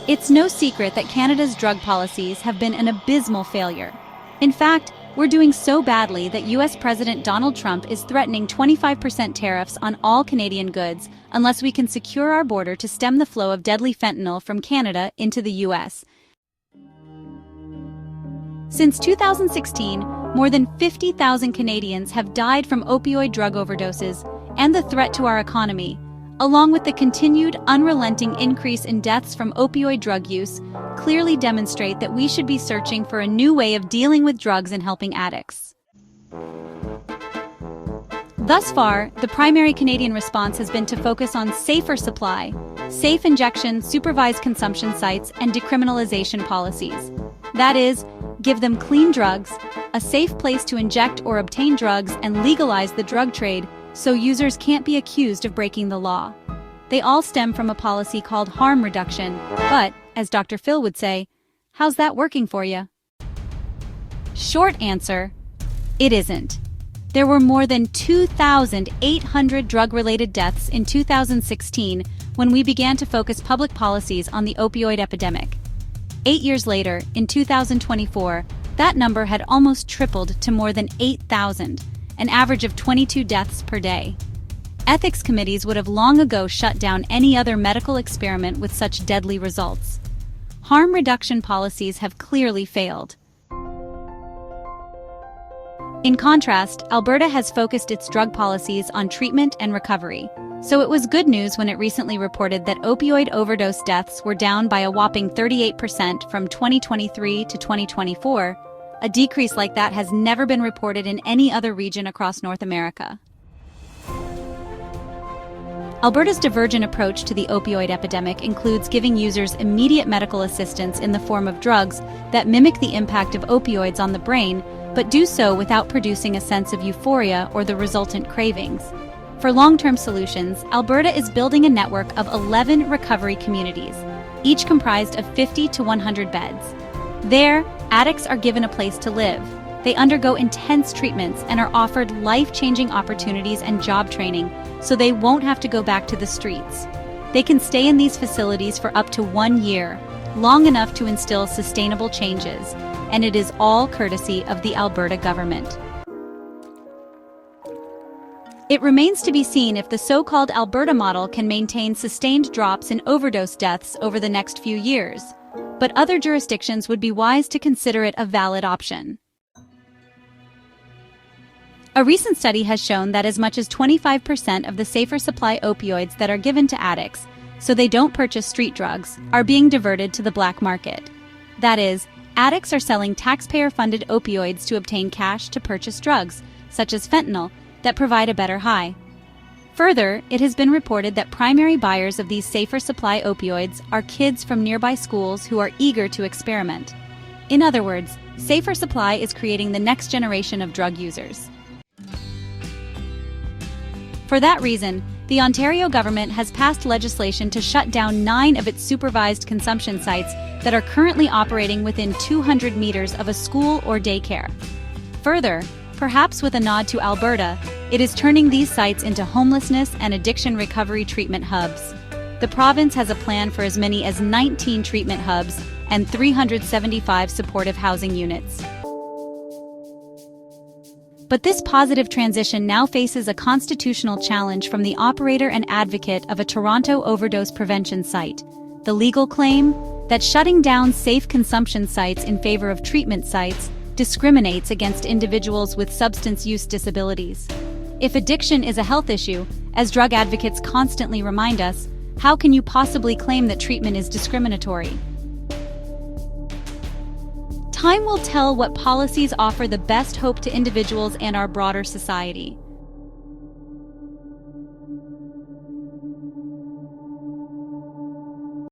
It's no secret that Canada's drug policies have been an abysmal failure. In fact, we're doing so badly that US President Donald Trump is threatening 25% tariffs on all Canadian goods unless we can secure our border to stem the flow of deadly fentanyl from Canada into the US. Since 2016, more than 50,000 Canadians have died from opioid drug overdoses, and the threat to our economy, along with the continued, unrelenting increase in deaths from opioid drug use, clearly demonstrate that we should be searching for a new way of dealing with drugs and helping addicts. Thus far, the primary Canadian response has been to focus on safer supply, safe injection, supervised consumption sites, and decriminalization policies. That is, give them clean drugs, a safe place to inject or obtain drugs, and legalize the drug trade so users can't be accused of breaking the law. They all stem from a policy called harm reduction, but, as Dr. Phil would say, how's that working for you? Short answer, it isn't. There were more than 2,800 drug-related deaths in 2016 when we began to focus public policies on the opioid epidemic. 8 years later, in 2024, that number had almost tripled to more than 8,000, an average of 22 deaths per day. Ethics committees would have long ago shut down any other medical experiment with such deadly results. Harm reduction policies have clearly failed. In contrast, Alberta has focused its drug policies on treatment and recovery. So it was good news when it recently reported that opioid overdose deaths were down by a whopping 38% from 2023 to 2024. A decrease like that has never been reported in any other region across North America. Alberta's Diversion approach to the opioid epidemic includes giving users immediate medical assistance in the form of drugs that mimic the impact of opioids on the brain, but do so without producing a sense of euphoria or the resultant cravings. For long-term solutions, Alberta is building a network of 11 recovery communities, each comprised of 50 to 100 beds. There, addicts are given a place to live. They undergo intense treatments and are offered life-changing opportunities and job training, so they won't have to go back to the streets. They can stay in these facilities for up to 1 year, long enough to instill sustainable changes, and it is all courtesy of the Alberta government. It remains to be seen if the so-called Alberta model can maintain sustained drops in overdose deaths over the next few years, but other jurisdictions would be wise to consider it a valid option. A recent study has shown that as much as 25% of the safer supply opioids that are given to addicts, so they don't purchase street drugs, are being diverted to the black market. That is, addicts are selling taxpayer-funded opioids to obtain cash to purchase drugs, such as fentanyl, that provide a better high. Further, it has been reported that primary buyers of these safer supply opioids are kids from nearby schools who are eager to experiment. In other words, safer supply is creating the next generation of drug users. For that reason, the Ontario government has passed legislation to shut down 9 of its supervised consumption sites that are currently operating within 200 meters of a school or daycare. Further, perhaps with a nod to Alberta, it is turning these sites into homelessness and addiction recovery treatment hubs. The province has a plan for as many as 19 treatment hubs and 375 supportive housing units. But this positive transition now faces a constitutional challenge from the operator and advocate of a Toronto overdose prevention site. The legal claim that shutting down safe consumption sites in favor of treatment sites discriminates against individuals with substance use disabilities. If addiction is a health issue, as drug advocates constantly remind us, how can you possibly claim that treatment is discriminatory? Time will tell what policies offer the best hope to individuals and our broader society.